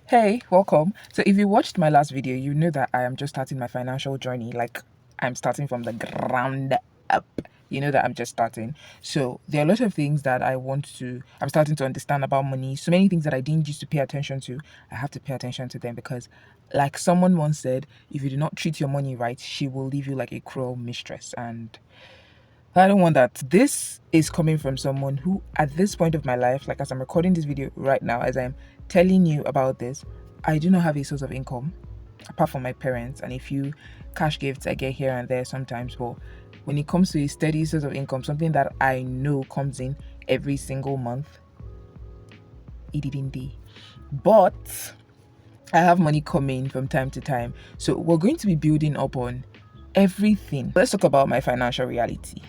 Hey, welcome. So if you watched my last video, you know that I am just starting my financial journey. Like, I'm starting from the ground up. You know that I'm just starting. So there are a lot of things that I'm starting to understand about money. So many things that I didn't used to pay attention to, I have to pay attention to them because, like someone once said, if you do not treat your money right, she will leave you like a cruel mistress. And I don't want that. This is coming from someone who, at this point of my life, like as I'm recording this video right now, as I'm telling you about this, I do not have a source of income apart from my parents and a few cash gifts I get here and there sometimes. But when it comes to a steady source of income, something that I know comes in every single month, it didn't be. But I have money coming from time to time. So we're going to be building up on everything. Let's talk about my financial reality.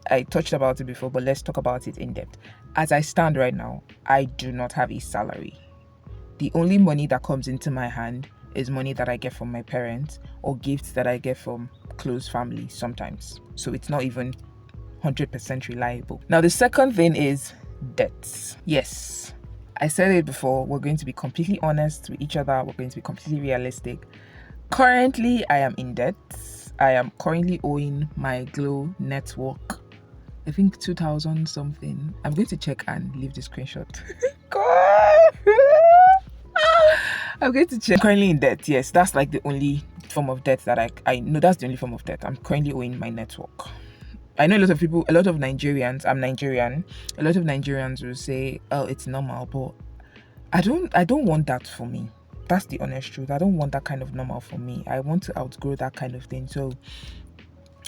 I touched about it before, but let's talk about it in depth. As I stand right now, I do not have a salary. The only money that comes into my hand is money that I get from my parents or gifts that I get from close family sometimes. So it's not even 100% reliable. Now, the second thing is debts. Yes, I said it before, we're going to be completely honest with each other. We're going to be completely realistic. Currently, I am in debt. I am currently owing my Glow network, I think 2,000 something. I'm going to check and leave the screenshot. God. I'm going to check. I'm currently in debt. Yes, that's like the only form of debt that I know. That's the only form of debt. I'm currently owing my network. I know a lot of Nigerians, I'm Nigerian. A lot of Nigerians will say, oh, it's normal, but I don't want that for me. That's the honest truth. I don't want that kind of normal for me. I want to outgrow that kind of thing. So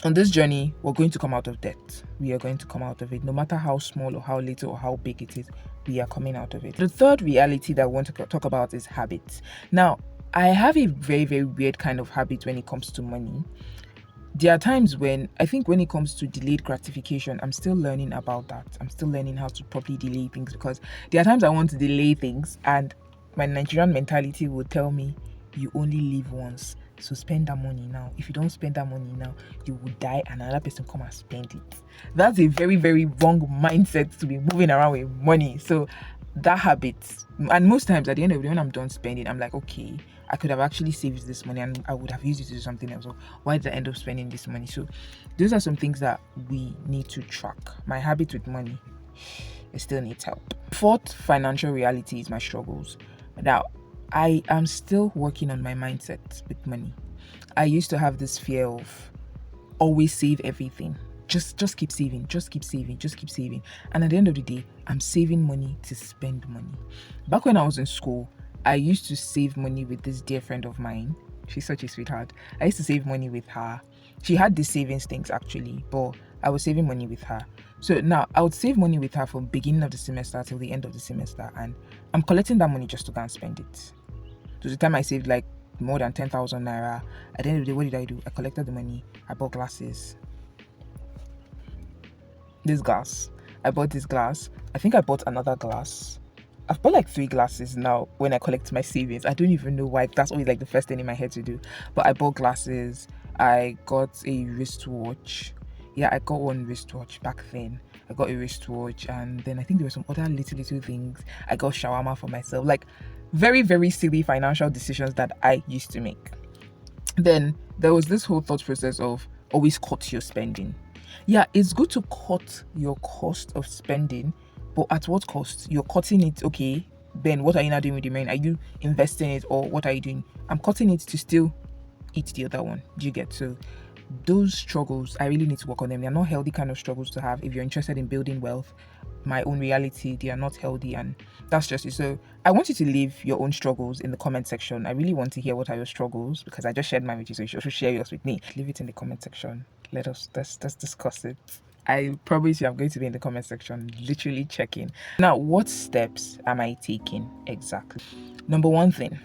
on this journey, we're going to come out of debt. We are going to come out of it. No matter how small or how little or how big it is, we are coming out of it. The third reality that I want to talk about is habits. Now, I have a very, very weird kind of habit when it comes to money. There are times when it comes to delayed gratification, I'm still learning about that. I'm still learning how to properly delay things because there are times I want to delay things and my Nigerian mentality will tell me, you only live once. So spend that money now. If you don't spend that money now, you will die and another person come and spend it. That's a very, very wrong mindset to be moving around with money. So that habit, and most times at the end of the day, when I'm done spending, I'm like, okay, I could have actually saved this money and I would have used it to do something else. So why did I end up spending this money? So those are some things that we need to track. My habit with money, it still needs help. Fourth financial reality is my struggles. Now, I am still working on my mindset with money. I used to have this fear of always save everything. Just keep saving, just keep saving. And at the end of the day, I'm saving money to spend money. Back when I was in school, I used to save money with this dear friend of mine. She's such a sweetheart. I used to save money with her. She had these savings things actually, but I was saving money with her. So now I would save money with her from beginning of the semester till the end of the semester, and I'm collecting that money just to go and spend it. So the time I saved like more than 10,000 naira. At the end of the day, what did I do? I collected the money. I bought glasses. This glass. I bought this glass. I think I bought another glass. I've bought like 3 glasses now when I collect my savings. I don't even know why. That's always like the first thing in my head to do. But I bought glasses. I got a wristwatch. Yeah, I got one wristwatch back then. I got a wristwatch, and then I think there were some other little things. I got shawarma for myself. Like very, very silly financial decisions that I used to make. Then there was this whole thought process of always cut your spending. Yeah, it's good to cut your cost of spending, but at what cost? You're cutting it, okay, then what are you now doing with the money? Are you investing it or what are you doing? I'm cutting it to still eat the other one. Do you get? So those struggles, I really need to work on them. They're not healthy kind of struggles to have if you're interested in building wealth. My own reality, they are not healthy, and that's just it. So I want you to leave your own struggles in the comment section. I really want to hear what are your struggles, because I just shared mine with you, so you should also share yours with me. Leave it in the comment section. Let's discuss it. I promise you I'm going to be in the comment section literally checking. Now, what steps am I taking exactly? Number one thing,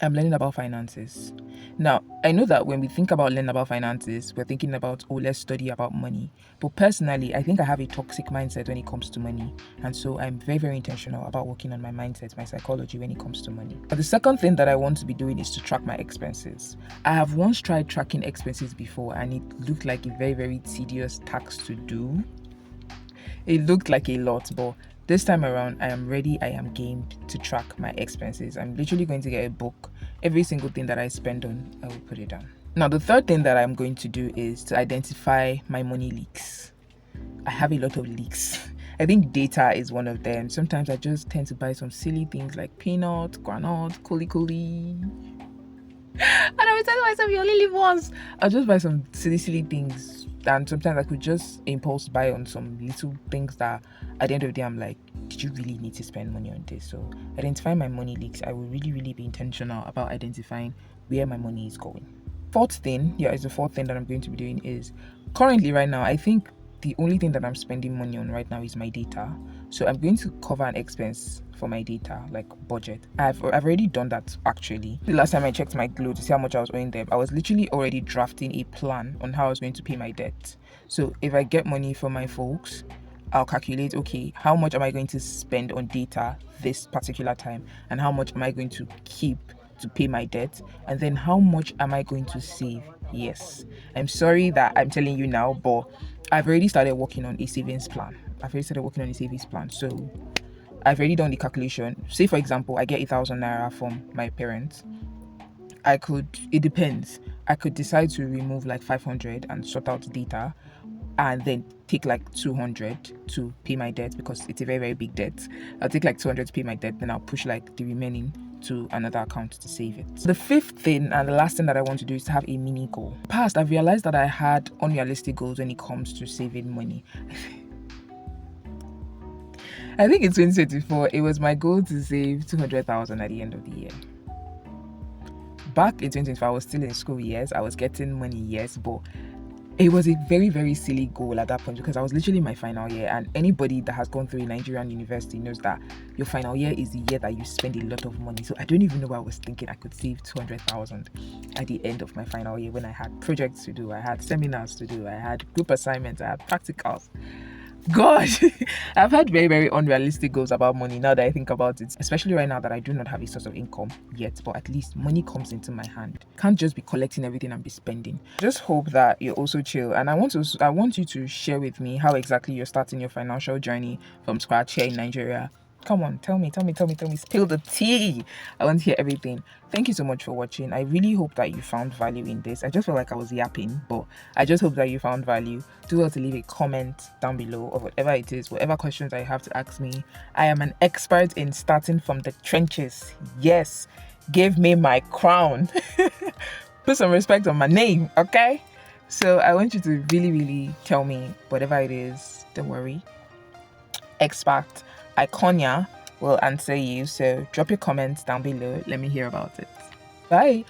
I'm learning about finances. Now, I know that when we think about learning about finances, we're thinking about, oh, let's study about money. But personally, I think I have a toxic mindset when it comes to money. And so I'm very, very intentional about working on my mindset, my psychology when it comes to money. But the second thing that I want to be doing is to track my expenses. I have once tried tracking expenses before, and it looked like a very, very tedious task to do. It looked like a lot, but This time around, I am ready, I am gamed to track my expenses. I'm literally going to get a book. Every single thing that I spend on, I will put it down. Now, the third thing that I'm going to do is to identify my money leaks. I have a lot of leaks. I think data is one of them. Sometimes I just tend to buy some silly things like peanuts, granite, kuli. And I was telling myself, you only live once. I'll just buy some silly things. And sometimes I could just impulse buy on some little things that at the end of the day, I'm like, did you really need to spend money on this? So identifying my money leaks, I will really be intentional about identifying where my money is going. The fourth thing that I'm going to be doing is currently right now, I think the only thing that I'm spending money on right now is my data. So I'm going to cover an expense for my data, like budget. I've already done that actually. The last time I checked my Glo to see how much I was owing them, I was literally already drafting a plan on how I was going to pay my debt. So if I get money from my folks, I'll calculate, okay, how much am I going to spend on data this particular time, and how much am I going to keep to pay my debt, and then how much am I going to save? Yes, I'm sorry that I'm telling you now, but I've already started working on a savings plan. So I've already done the calculation. Say for example, I get 1,000 naira from my parents. It depends. I could decide to remove like 500 and sort out data, and then take like 200 to pay my debt because it's a very big debt. I'll take like 200 to pay my debt, then I'll push like the remaining to another account to save it. The fifth thing and the last thing that I want to do is to have a mini goal. Past, I've realized that I had unrealistic goals when it comes to saving money. I think in 2024, it was my goal to save 200,000 at the end of the year. Back in 2024, I was still in school, yes. I was getting money, yes, but it was a very silly goal at that point because I was literally in my final year, and anybody that has gone through a Nigerian university knows that your final year is the year that you spend a lot of money. So I don't even know why I was thinking I could save 200,000 at the end of my final year when I had projects to do, I had seminars to do, I had group assignments, I had practicals. God, I've had very unrealistic goals about money now that I think about it, especially right now that I do not have a source of income yet, but at least money comes into my hand. Can't just be collecting everything and be spending. Just hope that you're also chill, and I want you to share with me how exactly you're starting your financial journey from scratch here in Nigeria. Come on, tell me, spill the tea. I want to hear everything. Thank you so much for watching. I really hope that you found value in this. I just felt like I was yapping, but I just hope that you found value. Do well to leave a comment down below of whatever it is, whatever questions that you have to ask me. I am an expert in starting from the trenches. Yes, give me my crown. Put some respect on my name, okay? So I want you to really tell me whatever it is. Don't worry. Expert Iconia will answer you. So drop your comments down below. Let me hear about it. Bye.